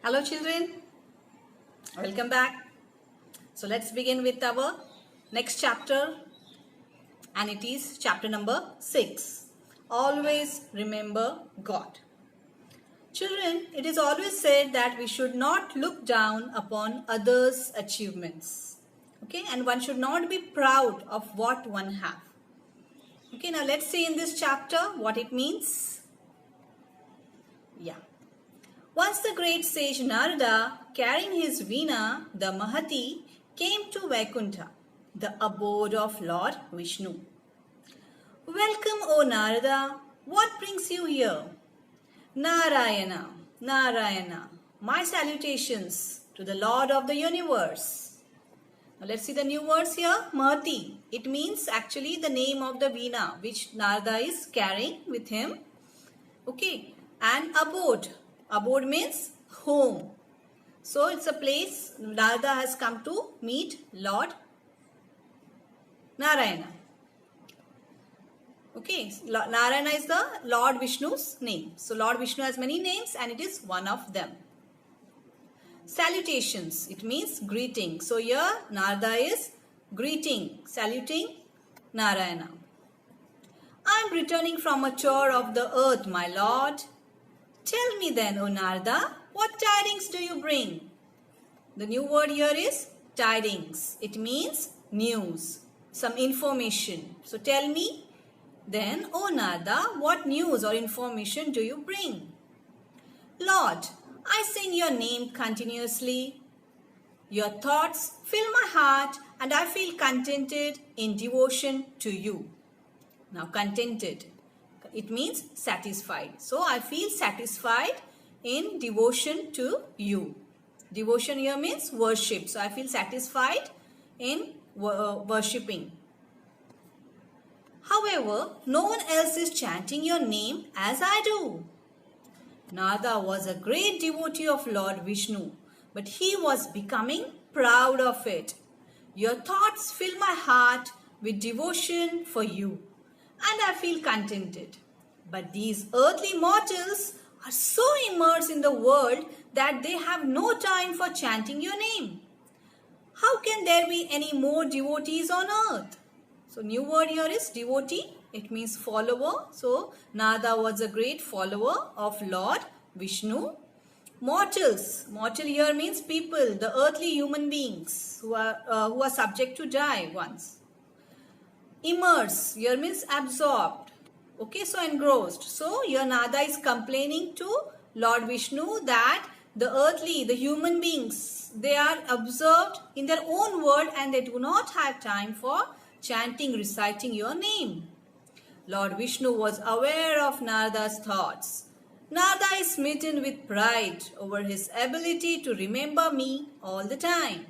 Hello children, welcome back. So let's begin with our next chapter, and it is chapter number 6. Always remember God. Children, it is always said that we should not look down upon others' achievements. Okay, and one should not be proud of what one have. Okay, now let's see in this chapter what it means. Yeah. Once the great sage Narada, carrying his Veena, the Mahati, came to Vaikuntha, the abode of Lord Vishnu. Welcome, O Narada. What brings you here? Narayana, Narayana. My salutations to the Lord of the universe. Now let's see the new words here. Mahati. It means actually the name of the Veena which Narada is carrying with him. Okay. And abode. Abode means home. So it's a place Narada has come to meet Lord Narayana. Okay, Narayana is the Lord Vishnu's name. So Lord Vishnu has many names and it is one of them. Salutations, it means greeting. So here Narada is greeting, saluting Narayana. I am returning from a tour of the earth, my lord. Tell me then, O Narada, what tidings do you bring? The new word here is tidings. It means news, some information. So tell me then, O Narada, what news or information do you bring? Lord, I sing your name continuously. Your thoughts fill my heart and I feel contented in devotion to you. Now contented. It means satisfied. So I feel satisfied in devotion to you. Devotion here means worship. So I feel satisfied in worshipping. However, no one else is chanting your name as I do. Narada was a great devotee of Lord Vishnu, but he was becoming proud of it. Your thoughts fill my heart with devotion for you, and I feel contented. But these earthly mortals are so immersed in the world that they have no time for chanting your name. How can there be any more devotees on earth? So new word here is devotee. It means follower. So Narada was a great follower of Lord Vishnu. Mortals. Mortal here means people, the earthly human beings who are subject to die once. Immerse here means absorbed. Okay, so engrossed. So here Narada is complaining to Lord Vishnu that the earthly, the human beings, they are absorbed in their own world and they do not have time for chanting, reciting your name. Lord Vishnu was aware of Narada's thoughts. Narada is smitten with pride over his ability to remember me all the time.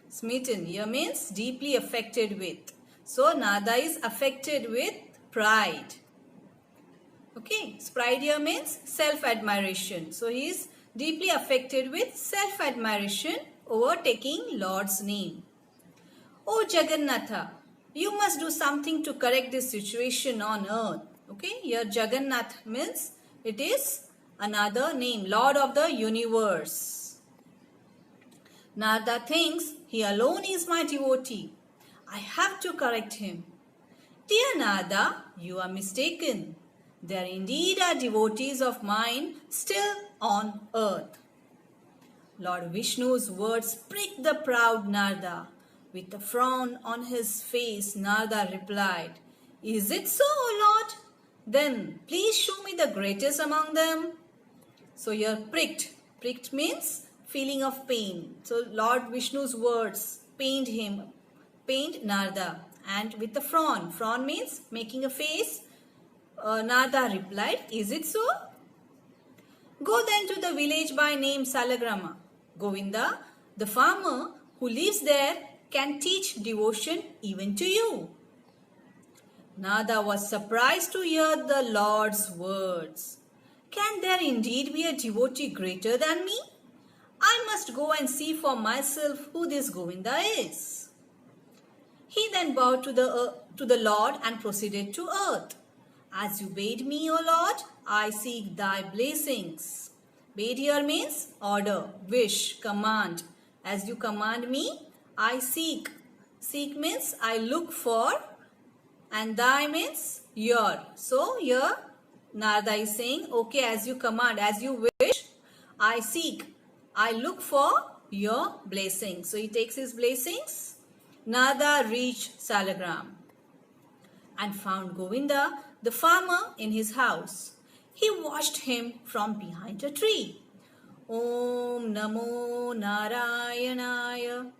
Smitten here means deeply affected with. So Narada is affected with pride. Okay, pride here means self-admiration. So he is deeply affected with self-admiration over taking Lord's name. Oh Jagannatha, you must do something to correct this situation on earth. Okay, here Jagannath means it is another name, Lord of the universe. Narada thinks he alone is my devotee. I have to correct him. Dear Narada, you are mistaken. There indeed are devotees of mine still on earth. Lord Vishnu's words pricked the proud Narada. With a frown on his face, Narada replied, Is it so, O Lord? Then please show me the greatest among them. So here pricked. Pricked means feeling of pain. So Lord Vishnu's words pained him, pained Narada. And with a frown. Frown means making a face. Narada replied, Is it so? Go then to the village by name Salagrama. Govinda, the farmer who lives there, can teach devotion even to you. Narada was surprised to hear the Lord's words. Can there indeed be a devotee greater than me? I must go and see for myself who this Govinda is. He then bowed to the Lord and proceeded to earth. As you bade me, O Lord, I seek thy blessings. Bid here means order, wish, command. As you command me, I seek. Seek means I look for, and thy means your. So here Narada is saying, okay, as you command, as you wish, I seek. I look for your blessings. So he takes his blessings. Narada reached Salagram and found Govinda, the farmer, in his house. He watched him from behind a tree. Om Namo Narayanaya.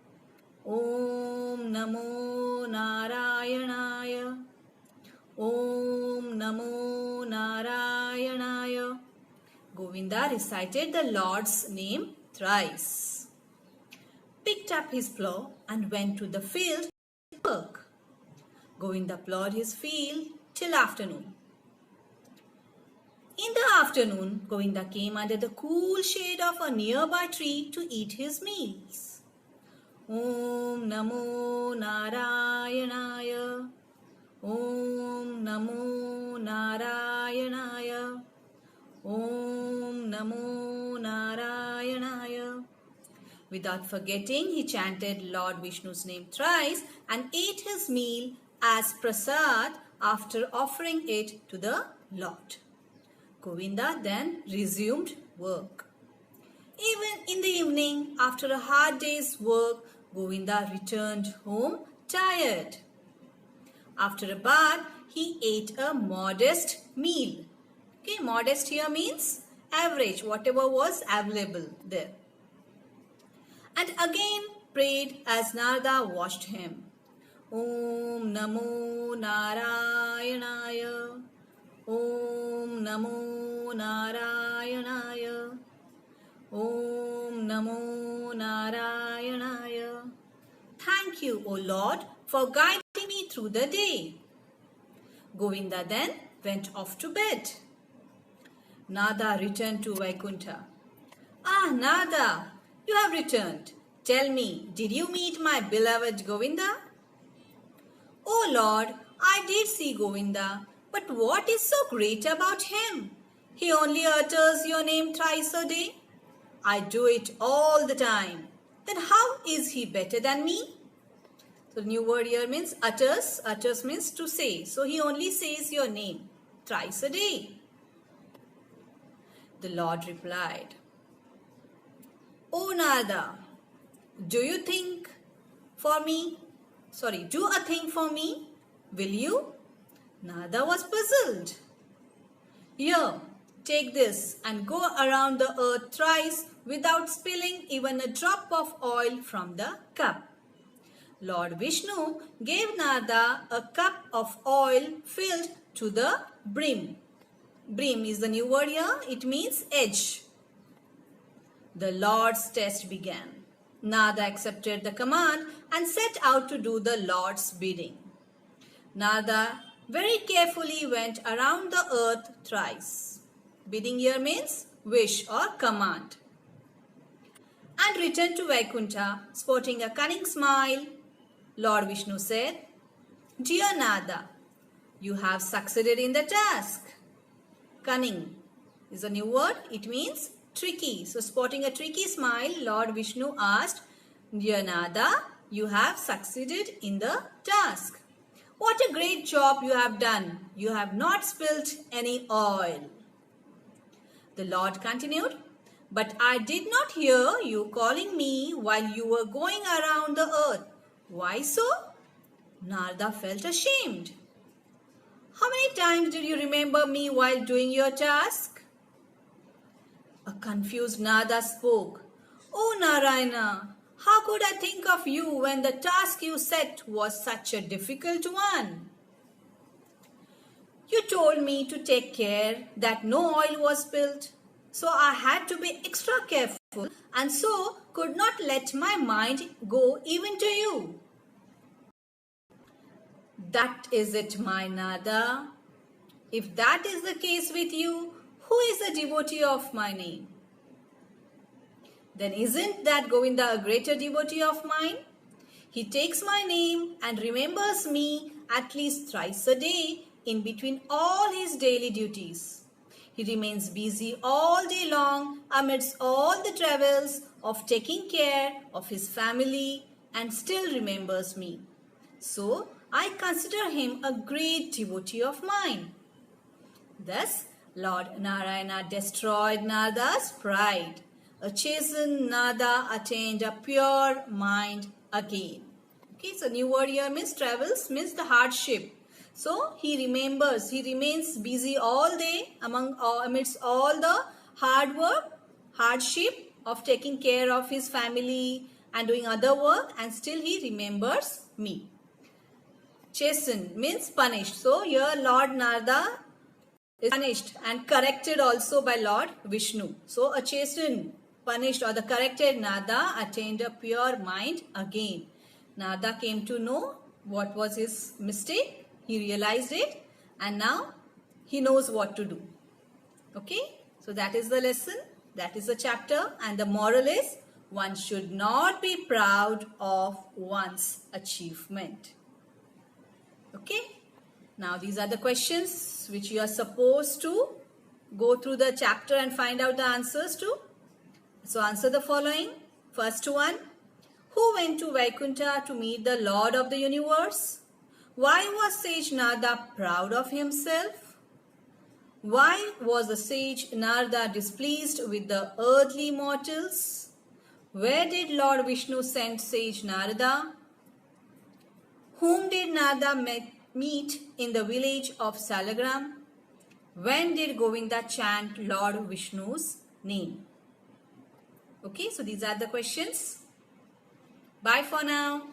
Om Namo Narayanaya. Om Namo Narayanaya. Govinda recited the Lord's name thrice, picked up his plough and went to the field to work. Govinda plowed his field till afternoon. In the afternoon, Govinda came under the cool shade of a nearby tree to eat his meals. Om Namo Narayanaya. Om Namo Narayanaya. Om Namo Narayanaya. Without forgetting, he chanted Lord Vishnu's name thrice and ate his meal as prasad after offering it to the Lord. Govinda then resumed work. Even in the evening, after a hard day's work, Govinda returned home tired. After a bath, he ate a modest meal. Okay, modest here means average, whatever was available there. And again prayed as Narada watched him. Om Namo Narayanaya. Om Namo Narayanaya. Om Namo Narayanaya. Thank you, O Lord, for guiding me through the day. Govinda then went off to bed. Nada returned to Vaikuntha. Ah, Nada, you have returned. Tell me, did you meet my beloved Govinda? Oh Lord, I did see Govinda, but what is so great about him? He only utters your name thrice a day. I do it all the time. Then how is he better than me? So the new word here means utters. Utters means to say. So he only says your name thrice a day. The Lord replied, O Narada, do a thing for me? Will you? Narada was puzzled. Here, take this and go around the earth thrice without spilling even a drop of oil from the cup. Lord Vishnu gave Narada a cup of oil filled to the brim. Brim is the new word here. It means edge. The Lord's test began. Narada accepted the command and set out to do the Lord's bidding. Narada very carefully went around the earth thrice. Bidding here means wish or command. And returned to Vaikuntha, sporting a cunning smile. Lord Vishnu said, Dear Narada, you have succeeded in the task. Cunning is a new word. It means tricky. So sporting a tricky smile, Lord Vishnu asked, Dear Narada, you have succeeded in the task. What a great job you have done. You have not spilt any oil. The Lord continued, But I did not hear you calling me while you were going around the earth. Why so? Narada felt ashamed. How many times did you remember me while doing your task? A confused Narada spoke. Oh Narayana, how could I think of you when the task you set was such a difficult one? You told me to take care that no oil was spilled, so I had to be extra careful and so could not let my mind go even to you. That is it, my Narada. If that is the case with you, who is the devotee of my name? Then isn't that Govinda a greater devotee of mine? He takes my name and remembers me at least thrice a day in between all his daily duties. He remains busy all day long amidst all the travels of taking care of his family and still remembers me. So I consider him a great devotee of mine. Thus, Lord Narayana destroyed Narada's pride. A chastened Narada attained a pure mind again. Okay, so new word here means travels, means the hardship. So he remembers, he remains busy all day amidst all the hard work, hardship of taking care of his family and doing other work, and still he remembers me. Chastened means punished. So here Lord Narada is punished and corrected also by Lord Vishnu. So a chastened, punished or the corrected Narada attained a pure mind again. Narada came to know what was his mistake. He realized it and now he knows what to do. Okay, so that is the lesson. That is the chapter, and the moral is one should not be proud of one's achievement. Okay, now these are the questions which you are supposed to go through the chapter and find out the answers to. So answer the following. First one, who went to Vaikuntha to meet the Lord of the universe? Why was sage Narada proud of himself? Why was the sage Narada displeased with the earthly mortals? Where did Lord Vishnu send sage Narada? Whom did Narada meet in the village of Salagram? When did Govinda chant Lord Vishnu's name? Okay, so these are the questions. Bye for now.